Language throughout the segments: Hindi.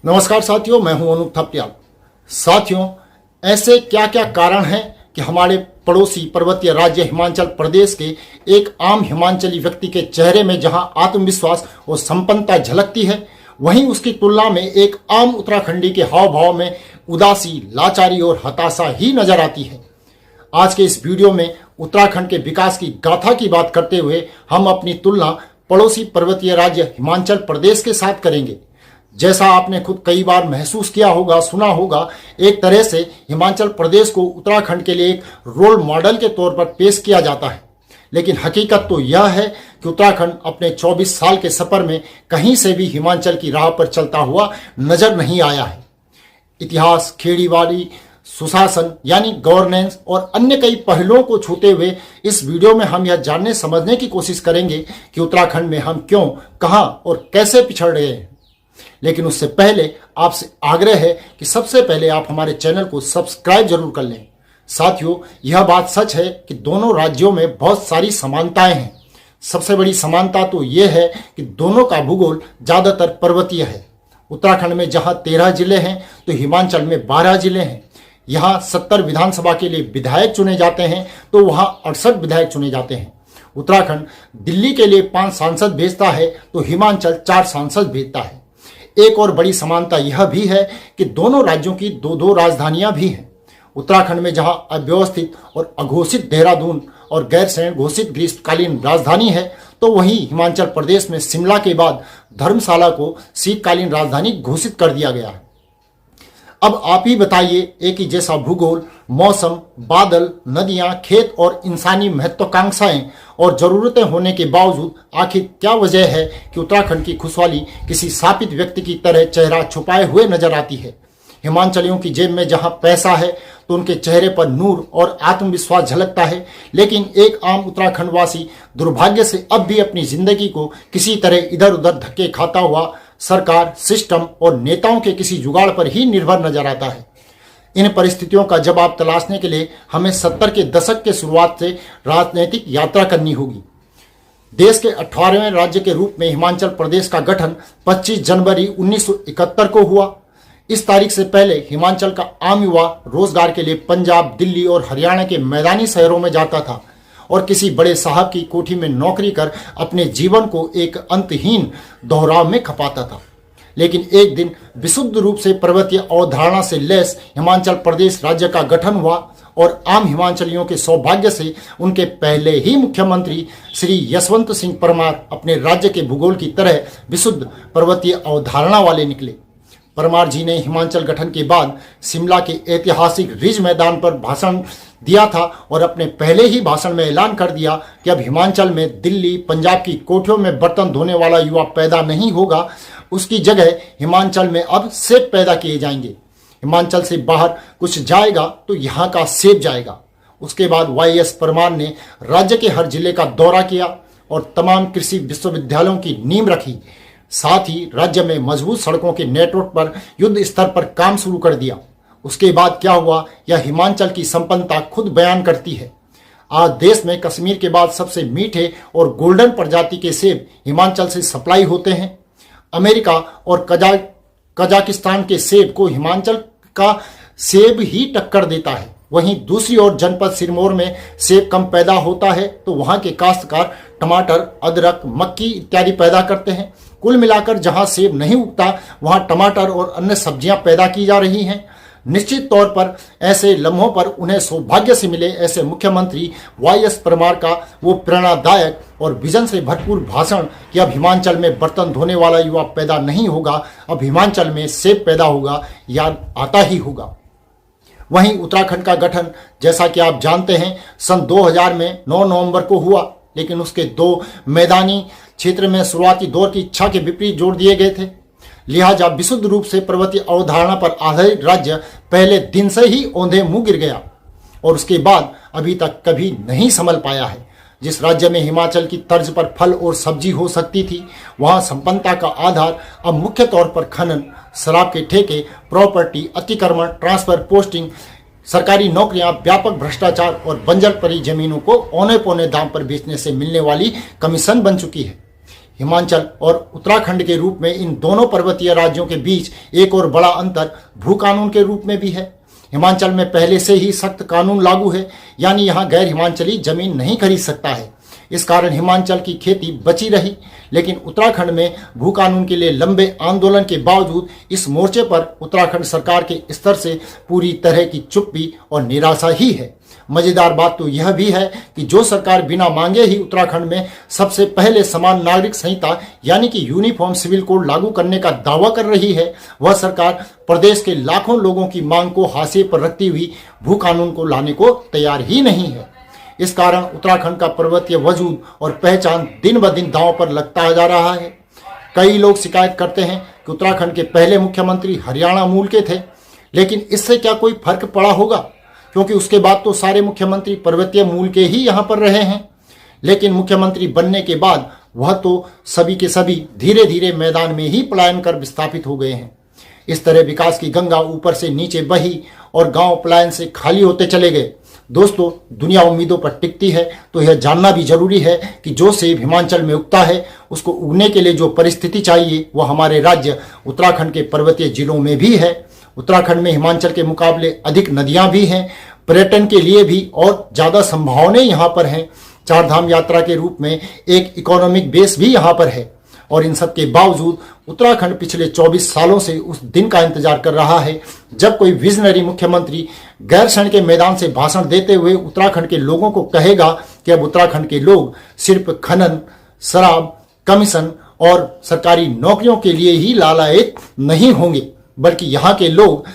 नमस्कार साथियों, मैं हूं अनूप थपलियाल। साथियों, ऐसे क्या क्या कारण हैं कि हमारे पड़ोसी पर्वतीय राज्य हिमाचल प्रदेश के एक आम हिमाचली व्यक्ति के चेहरे में जहां आत्मविश्वास और संपन्नता झलकती है, वहीं उसकी तुलना में एक आम उत्तराखंडी के हाव भाव में उदासी, लाचारी और हताशा ही नजर आती है। आज के इस वीडियो में उत्तराखंड के विकास की गाथा की बात करते हुए हम अपनी तुलना पड़ोसी पर्वतीय राज्य हिमाचल प्रदेश के साथ करेंगे। जैसा आपने खुद कई बार महसूस किया होगा, सुना होगा, एक तरह से हिमाचल प्रदेश को उत्तराखंड के लिए एक रोल मॉडल के तौर पर पेश किया जाता है। लेकिन हकीकत तो यह है कि उत्तराखंड अपने 24 साल के सफर में कहीं से भी हिमाचल की राह पर चलता हुआ नजर नहीं आया है। इतिहास, खेड़ीबाड़ी, सुशासन यानी गवर्नेंस और अन्य कई पहलुओं को छूते हुए इस वीडियो में हम यह जानने समझने की कोशिश करेंगे कि उत्तराखंड में हम क्यों, कहां और कैसे पिछड़ रहे हैं। लेकिन उससे पहले आपसे आग्रह है कि सबसे पहले आप हमारे चैनल को सब्सक्राइब जरूर कर लें। साथियों, यह बात सच है कि दोनों राज्यों में बहुत सारी समानताएं हैं। सबसे बड़ी समानता तो यह है कि दोनों का भूगोल ज्यादातर पर्वतीय है। उत्तराखंड में जहां 13 जिले हैं तो हिमाचल में 12 जिले हैं। यहाँ 70 विधानसभा के लिए विधायक चुने जाते हैं तो वहां 68 विधायक चुने जाते हैं। उत्तराखंड दिल्ली के लिए 5 सांसद भेजता है तो हिमाचल 4 सांसद भेजता है। एक और बड़ी समानता यह भी है कि दोनों राज्यों की दो राजधानियां भी हैं। उत्तराखंड में जहां अव्यवस्थित और अघोषित देहरादून और गैरसैंण घोषित ग्रीष्मकालीन राजधानी है, तो वहीं हिमाचल प्रदेश में शिमला के बाद धर्मशाला को शीतकालीन राजधानी घोषित कर दिया गया है। अब आप ही बताइए, एक ही जैसा भूगोल, मौसम, बादल, नदियां, खेत और इंसानी महत्वाकांक्षाएं और जरूरतें होने के बावजूद आखिर क्या वजह है कि उत्तराखंड की खुशहाली किसी शापित व्यक्ति की तरह चेहरा छुपाए हुए नजर आती है। हिमाचलियों की जेब में जहां पैसा है तो उनके चेहरे पर नूर और आत्मविश्वास झलकता है, लेकिन एक आम उत्तराखंडवासी दुर्भाग्य से अब भी अपनी जिंदगी को किसी तरह इधर उधर धक्के खाता हुआ सरकार, सिस्टम और नेताओं के किसी जुगाड़ पर ही निर्भर नजर आता है। इन परिस्थितियों का जवाब तलाशने के लिए हमें 70 के दशक के शुरुआत से राजनीतिक यात्रा करनी होगी। देश के 18वें राज्य के रूप में हिमाचल प्रदेश का गठन 25 जनवरी 1971 को हुआ। इस तारीख से पहले हिमाचल का आम युवा रोजगार के लिए पंजाब, दिल्ली और हरियाणा के मैदानी शहरों में जाता था और किसी बड़े साहब की कोठी में नौकरी कर अपने जीवन को एक अंतहीन दोहराव में खपाता था। लेकिन एक दिन विशुद्ध रूप से पर्वतीय अवधारणा से लैस हिमाचल प्रदेश राज्य का गठन हुआ और आम हिमाचलियों के सौभाग्य से उनके पहले ही मुख्यमंत्री श्री यशवंत सिंह परमार अपने राज्य के भूगोल की तरह विशुद्ध पर्वतीय अवधारणा वाले निकले। परमार जी ने हिमाचल गठन के बाद शिमला के ऐतिहासिक रिज मैदान पर भाषण दिया था और अपने पहले ही भाषण में ऐलान कर दिया कि अब हिमाचल में दिल्ली, पंजाब की कोठियों में बर्तन धोने वाला युवा पैदा नहीं होगा, उसकी जगह हिमाचल में अब सेब पैदा किए जाएंगे। हिमाचल से बाहर कुछ जाएगा तो यहाँ का सेब जाएगा। उसके बाद YS परमार ने राज्य के हर जिले का दौरा किया और तमाम कृषि विश्वविद्यालयों की नींव रखी। साथ ही राज्य में मजबूत सड़कों के नेटवर्क पर युद्ध स्तर पर काम शुरू कर दिया। उसके बाद क्या हुआ, यह हिमाचल की संपन्नता खुद बयान करती है। आज देश में कश्मीर के बाद सबसे मीठे और गोल्डन प्रजाति के सेब हिमाचल से सप्लाई होते हैं। अमेरिका और कजाकिस्तान के सेब को हिमाचल का सेब ही टक्कर देता है। वहीं दूसरी ओर जनपद सिरमौर में सेब कम पैदा होता है तो वहां के काश्तकार टमाटर, अदरक, मक्की इत्यादि पैदा करते हैं। कुल मिलाकर जहां सेब नहीं उगता वहां टमाटर और अन्य सब्जियां पैदा की जा रही हैं। निश्चित तौर पर ऐसे लम्हों पर उन्हें सौभाग्य से मिले ऐसे मुख्यमंत्री YS परमार का वो प्रेरणादायक और विजन से भरपूर भाषण कि अब हिमाचल में बर्तन धोने वाला युवा पैदा नहीं होगा, अब हिमाचल में सेब पैदा होगा, याद आता ही होगा। वहीं उत्तराखंड का गठन जैसा कि आप जानते हैं सन 2000 में 9 नवंबर को हुआ, लेकिन उसके 2 मैदानी क्षेत्र में शुरुआती दौर की इच्छा के विपरीत जोड़ दिए गए थे। लिहाजा विशुद्ध रूप से पर्वतीय अवधारणा पर आधारित राज्य पहले दिन से ही औंधे मुंह गिर गया और उसके बाद अभी तक कभी नहीं संभल पाया है। जिस राज्य में हिमाचल की तर्ज पर फल और सब्जी हो सकती थी, वहां संपन्नता का आधार अब मुख्य तौर पर खनन, शराब के ठेके, प्रॉपर्टी, अतिक्रमण, ट्रांसफर, पोस्टिंग, सरकारी नौकरियां, व्यापक भ्रष्टाचार और बंजर पड़ी जमीनों को औने पौने दाम पर बेचने से मिलने वाली कमीशन बन चुकी है। हिमाचल और उत्तराखंड के रूप में इन दोनों पर्वतीय राज्यों के बीच एक और बड़ा अंतर भू कानून के रूप में भी है। हिमाचल में पहले से ही सख्त कानून लागू है, यानी यहाँ गैर हिमाचली जमीन नहीं खरीद सकता है। इस कारण हिमाचल की खेती बची रही, लेकिन उत्तराखंड में भू कानून के लिए लंबे आंदोलन के बावजूद इस मोर्चे पर उत्तराखंड सरकार के स्तर से पूरी तरह की चुप्पी और निराशा ही है। मजेदार बात तो यह भी है कि जो सरकार बिना मांगे ही उत्तराखंड में सबसे पहले समान नागरिक संहिता यानी कि यूनिफॉर्म सिविल कोड लागू करने का दावा कर रही है, वह सरकार प्रदेश के लाखों लोगों की मांग को हाशिए पर रखती हुई भू कानून को लाने को तैयार ही नहीं है। इस कारण उत्तराखंड का पर्वतीय वजूद और पहचान दिन ब दिन दांव पर लगता जा रहा है। कई लोग शिकायत करते हैं कि उत्तराखंड के पहले मुख्यमंत्री हरियाणा मूल के थे, लेकिन इससे क्या कोई फर्क पड़ा होगा, क्योंकि उसके बाद तो सारे मुख्यमंत्री पर्वतीय मूल के ही यहाँ पर रहे हैं। लेकिन मुख्यमंत्री बनने के बाद वह तो सभी के सभी धीरे धीरे मैदान में ही पलायन कर विस्थापित हो गए हैं। इस तरह विकास की गंगा ऊपर से नीचे बही और गांव पलायन से खाली होते चले गए। दोस्तों, दुनिया उम्मीदों पर टिकती है तो यह जानना भी जरूरी है कि जो सेब हिमाचल में उगता है उसको उगने के लिए जो परिस्थिति चाहिए वह हमारे राज्य उत्तराखंड के पर्वतीय जिलों में भी है। उत्तराखंड में हिमाचल के मुकाबले अधिक नदियां भी हैं, पर्यटन के लिए भी और ज़्यादा संभावनाएं यहाँ पर हैं। चारधाम यात्रा के रूप में एक इकोनॉमिक बेस भी यहाँ पर है, और इन सब के बावजूद उत्तराखंड पिछले 24 सालों से उस दिन का इंतजार कर रहा है जब कोई विजनरी मुख्यमंत्री गैरसैंण के मैदान से भाषण देते हुए उत्तराखंड के लोगों को कहेगा कि अब उत्तराखंड के लोग सिर्फ खनन, शराब, कमीशन और सरकारी नौकरियों के लिए ही लालायित नहीं होंगे, बल्कि यहाँ के लोग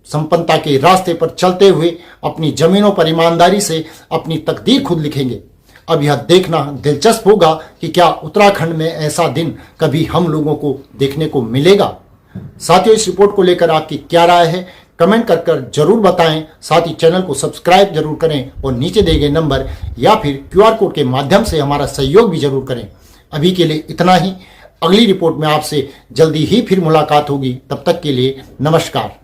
संपन्नता के रास्ते पर चलते हुए अपनी जमीनों पर ईमानदारी से अपनी तकदीर खुद लिखेंगे। अब यह देखना दिलचस्प होगा कि क्या उत्तराखंड में ऐसा दिन कभी हम लोगों को देखने को मिलेगा। साथियों, इस रिपोर्ट को लेकर आपकी क्या राय है कमेंट कर जरूर बताएं। साथ ही चैनल को सब्सक्राइब जरूर करें और नीचे दिए गए नंबर या फिर QR कोड के माध्यम से हमारा सहयोग भी जरूर करें। अभी के लिए इतना ही। अगली रिपोर्ट में आपसे जल्दी ही फिर मुलाकात होगी। तब तक के लिए नमस्कार।